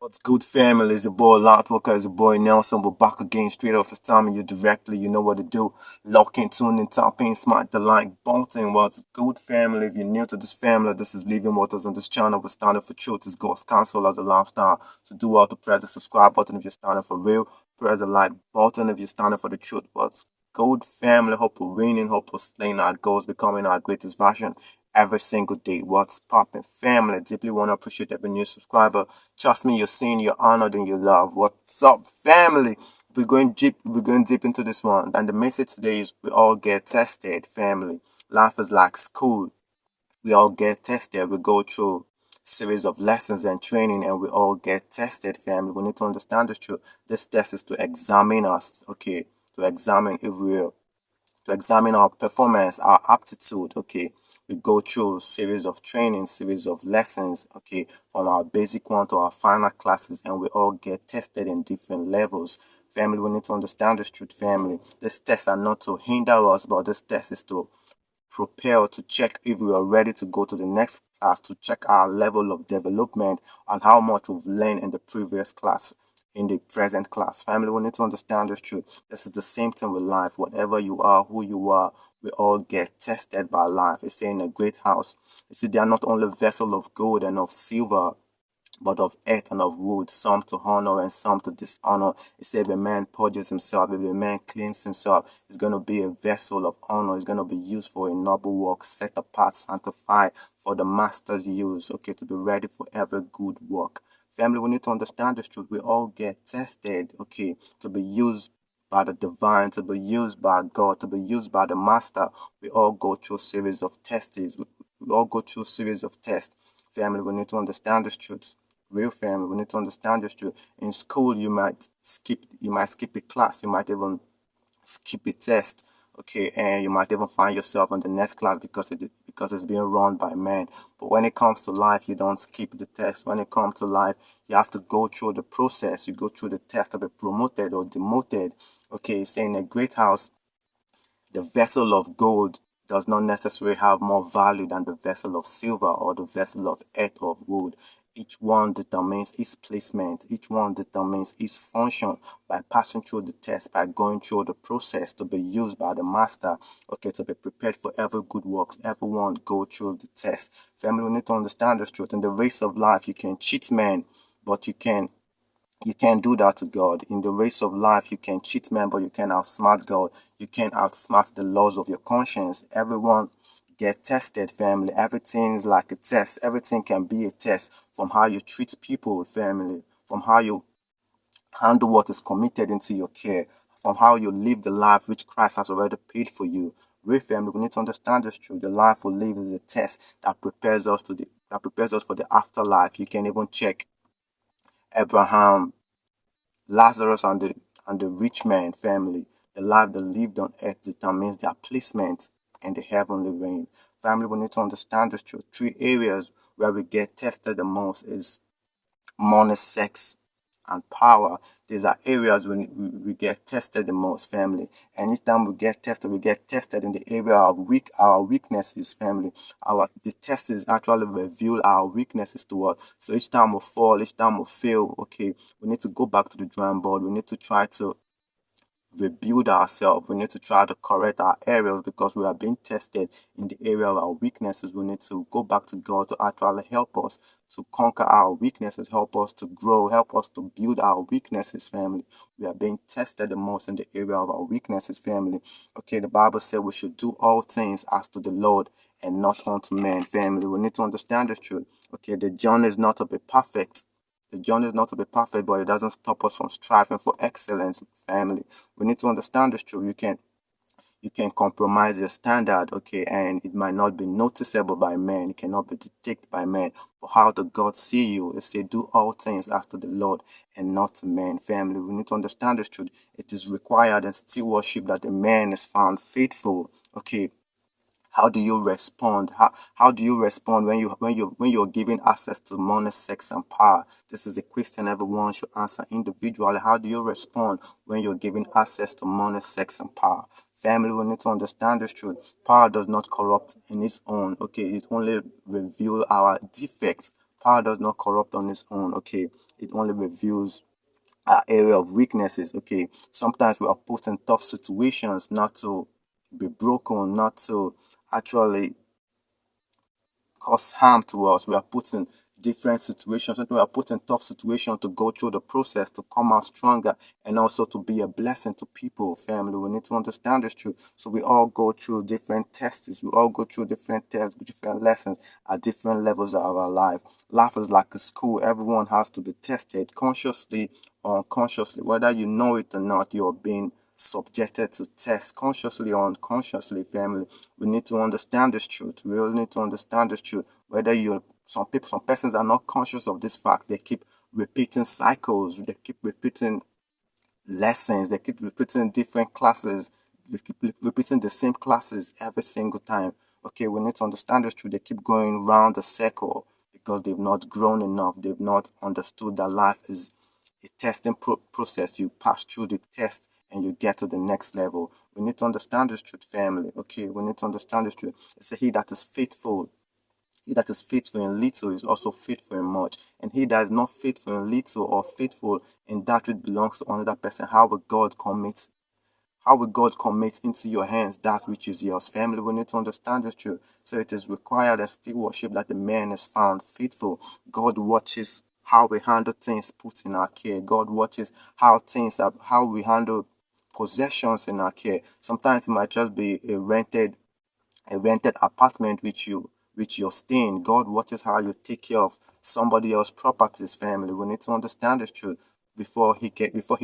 What's good, family? It's your boy Loudwalker, it's your boy Nelson. We're back again, straight off his time, and you directly, you know what to do. Lock in, tune in, tap in, smite the like button. What's good, family? If you're new to this family, this is Living Waters on this channel. We're standing for truth. It's God's counsel as a lifestyle. So do all to press the subscribe button if you're standing for real. Press the like button if you're standing for the truth. What's good, family? Hope we're winning. Hope we're slaying our goals, becoming our greatest version every single day. What's poppin', family? Deeply want to appreciate every new subscriber. Trust me, you're seen, you're honored, and you love. What's up, family? We're going deep into this one. And the message today is we all get tested, family. Life is like school. We all get tested. We go through series of lessons and training and we all get tested, family. We need to understand this truth. This test is to examine us, okay? To examine if we're to examine our performance, our aptitude. Okay, we go through series of training, series of lessons. Okay, from our basic one to our final classes, and we all get tested in different levels. Family, we need to understand this truth, family. These tests are not to hinder us, but this test is to prepare to check if we are ready to go to the next class, to check our level of development and how much we've learned in the previous class, in the present class. Family, we need to understand this truth. This is the same thing with life. Whatever you are, who you are, we all get tested by life. It's in a great house. You see, they are not only vessel of gold and of silver, but of earth and of wood, some to honor and some to dishonor. It said, if a man purges himself, if a man cleans himself, he's going to be a vessel of honor. It's going to be used for a noble work, set apart, sanctified for the master's use, okay, to be ready for every good work. Family, we need to understand this truth. We all get tested, okay, to be used by the divine, to be used by God, to be used by the master. We all go through a series of tests. We all go through a series of tests. Family, we need to understand this truth. Real family, we need to understand this truth. In school, you might skip a class, you might even skip a test, okay, and you might even find yourself in the next class because it's being run by men. But when it comes to life, you don't skip the test. When it comes to life, you have to go through the process. You go through the test to be promoted or demoted. Okay, say in a great house, the vessel of gold does not necessarily have more value than the vessel of silver or the vessel of earth or wood. Each one determines its placement. Each one determines its function by passing through the test, by going through the process to be used by the master, okay, to be prepared for every good works. Everyone go through the test. Family, we need to understand this truth. In the race of life, you can cheat men, but you can't do that to God. In the race of life, you can cheat men, but you can outsmart God. You can outsmart the laws of your conscience. Everyone get tested, family. Everything is like a test. Everything can be a test from how you treat people, family, from how you handle what is committed into your care, from how you live the life which Christ has already paid for you. Real family, we need to understand this truth. The life we live is a test that prepares us for the afterlife. You can even check Abraham, Lazarus and the rich man family. The life they lived on earth determines their placement in the heavenly realm. Family, we need to understand this truth. Three areas where we get tested the most is money, sex, and power. These are areas when we get tested the most, family. And each time we get tested in the area of our weaknesses, family. The test is actually reveal our weaknesses to us. So each time we fall, each time we fail, okay, we need to go back to the drawing board. We need to try to rebuild ourselves. We need to try to correct our areas because we are being tested in the area of our weaknesses. We need to go back to God to actually help us to conquer our weaknesses, help us to grow, help us to build our weaknesses, family. We are being tested the most in the area of our weaknesses, family. Okay, the Bible said we should do all things as to the Lord and not unto men, family. We need to understand this truth. Okay, the journey is not to be perfect. The journey is not to be perfect, but it doesn't stop us from striving for excellence, family. We need to understand this truth. You can compromise your standard, okay, and it might not be noticeable by men, it cannot be detected by men. But how the God see you? If say do all things as to the Lord and not to men, family. We need to understand this truth. It is required and still worship that the man is found faithful. Okay, how do you respond? How do you respond when you're given access to money, sex, and power? This is a question everyone should answer individually. How do you respond when you're given access to money, sex, and power? Family, we need to understand this truth. Power does not corrupt in its own. Okay, it only reveal our defects. power does not corrupt on its own. Okay, it only reveals our area of weaknesses. Okay, sometimes we are put in tough situations not to be broken, not to actually cause harm to us. We are put in different situations. We are put in tough situations to go through the process, to come out stronger, and also to be a blessing to people, family. We need to understand this truth. So we all go through different tests. We all go through different tests, different lessons at different levels of our life. Life is like a school. Everyone has to be tested consciously or unconsciously. Whether you know it or not, you're being subjected to tests consciously or unconsciously, family. We need to understand this truth. We all need to understand this truth. Whether you some persons are not conscious of this fact. They keep repeating cycles, they keep repeating lessons, they keep repeating different classes, they keep repeating the same classes every single time. Okay, we need to understand this truth. They keep going round the circle because they've not grown enough. They've not understood that life is a testing process. You pass through the test and you get to the next level. We need to understand this truth, family. Okay, we need to understand this truth. It's a he that is faithful. He that is faithful in little is also faithful in much. And he that is not faithful in little or faithful in that which belongs to another person, how will God commit into your hands that which is yours? Family, we need to understand this truth. So it is required and still worship that the man is found faithful. God watches how we handle things put in our care. God watches how we handle possessions in our care. Sometimes it might just be a rented apartment which you're staying. God watches how you take care of somebody else's properties, family. We need to understand this truth before he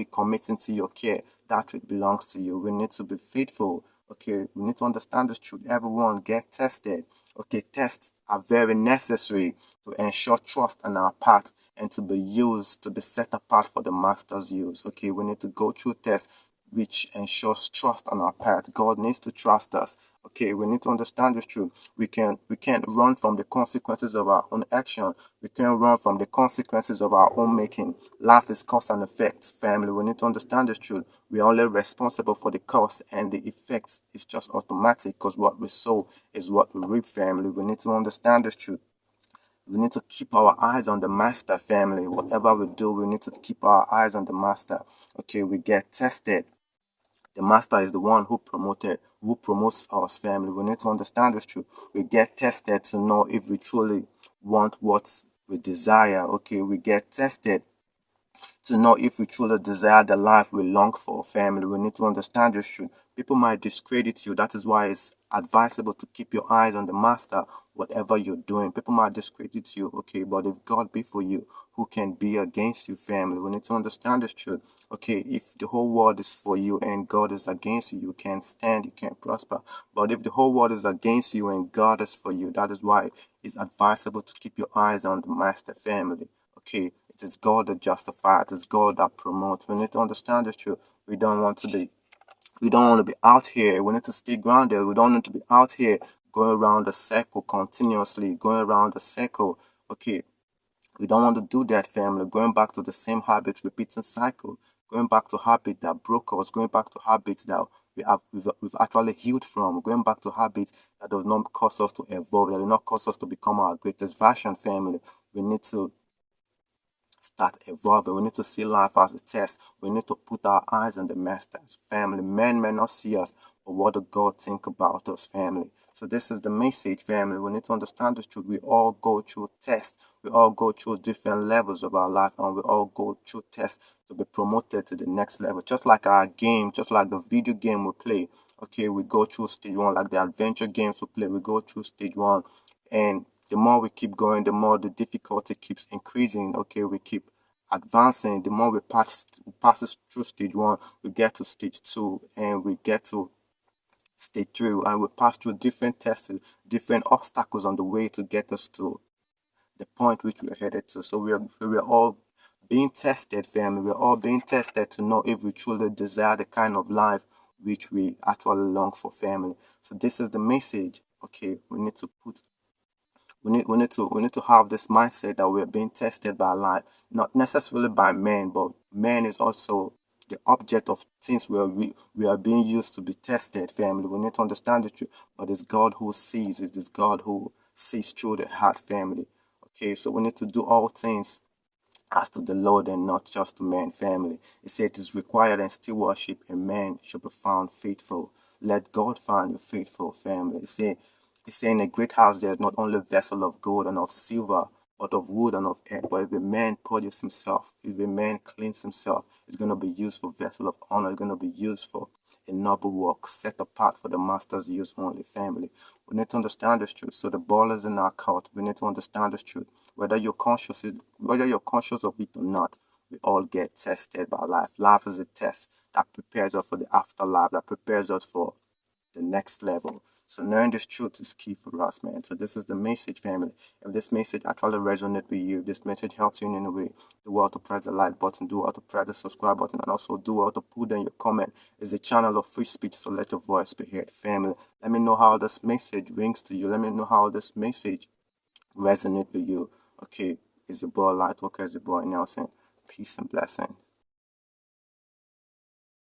commits into your care. That which belongs to you. We need to be faithful. Okay, we need to understand this truth. Everyone get tested. Okay, tests are very necessary to ensure trust on our part and to be used to be set apart for the master's use. Okay, we need to go through tests which ensures trust on our part. God needs to trust us. Okay, we need to understand this truth. We can't run from the consequences of our own action. We can't run from the consequences of our own making. Life is cause and effect, family. We need to understand this truth. We are only responsible for the cause, and the effect is just automatic because what we sow is what we reap, family. We need to understand this truth. We need to keep our eyes on the master, family. Whatever we do, we need to keep our eyes on the master. Okay, we get tested. The master is the one who promotes us, family. We need to understand this truth. We get tested to know if we truly want what we desire. Okay, we get tested to know if we truly desire the life we long for, family. We need to understand this truth. People might discredit you. That is why it's advisable to keep your eyes on the master, whatever you're doing. People might discredit you, okay, but if God be for you, who can be against you, family? We need to understand this truth. Okay, if the whole world is for you and God is against you, you can't stand, you can't prosper. But if the whole world is against you and God is for you, that is why it's advisable to keep your eyes on the master, family. Okay, it is God that justifies, it is God that promotes. We need to understand this truth. We don't want to be out here. We need to stay grounded. We don't need to be out here going around the circle continuously, going around the circle. Okay, we don't want to do that, family. Going back to the same habit, repeating cycle, going back to habit that broke us, going back to habits that we've actually healed from, going back to habits that does not cause us to evolve, that do not cause us to become our greatest version, family. We need to start evolving. We need to see life as a test. We need to put our eyes on the masters. Family, men may not see us, but what do God think about us, family? So this is the message, family. We need to understand this truth. We all go through tests. We all go through different levels of our life, and we all go through tests to be promoted to the next level. Just like our game, just like the video game we play. Okay, we go through stage one, like the adventure games we play. We go through stage one, and the more we keep going, the more the difficulty keeps increasing. Okay, we keep advancing. The more we passes through stage one, we get to stage two, and we get to stage three, and we pass through different tests, different obstacles on the way to get us to the point which we're headed to. So we're all being tested, family. We're all being tested to know if we truly desire the kind of life which we actually long for, family. So this is the message. Okay, we need to have this mindset that we're being tested by life, not necessarily by men, but man is also the object of things where we are being used to be tested, family. We need to understand the truth. But it's God who sees, it is God who sees through the heart, family. Okay, so we need to do all things as to the Lord and not just to man, family. It said it is required and still worship a man should be found faithful. Let God find you faithful, family. It say in a great house there is not only vessel of gold and of silver, but of wood and of earth. But if a man purges himself, if a man cleans himself, it's going to be used for vessel of honor. It's going to be used for a noble work, set apart for the master's use only, family. We need to understand this truth. So the ball is in our court. We need to understand this truth. Whether you're conscious of it or not, we all get tested by life. Life is a test that prepares us for the afterlife, that prepares us for the next level. So knowing this truth is key for us, man. So this is the message, family. If this message actually resonates with you, this message helps you in any way, do well to press the like button, do well to press the subscribe button, and also do well to put in your comment. It's a channel of free speech, so let your voice be heard, family. Let me know how this message rings to you. Let me know how this message resonates with you. Okay, it's your boy Lightworker, it's your boy Nelson. Peace and blessing.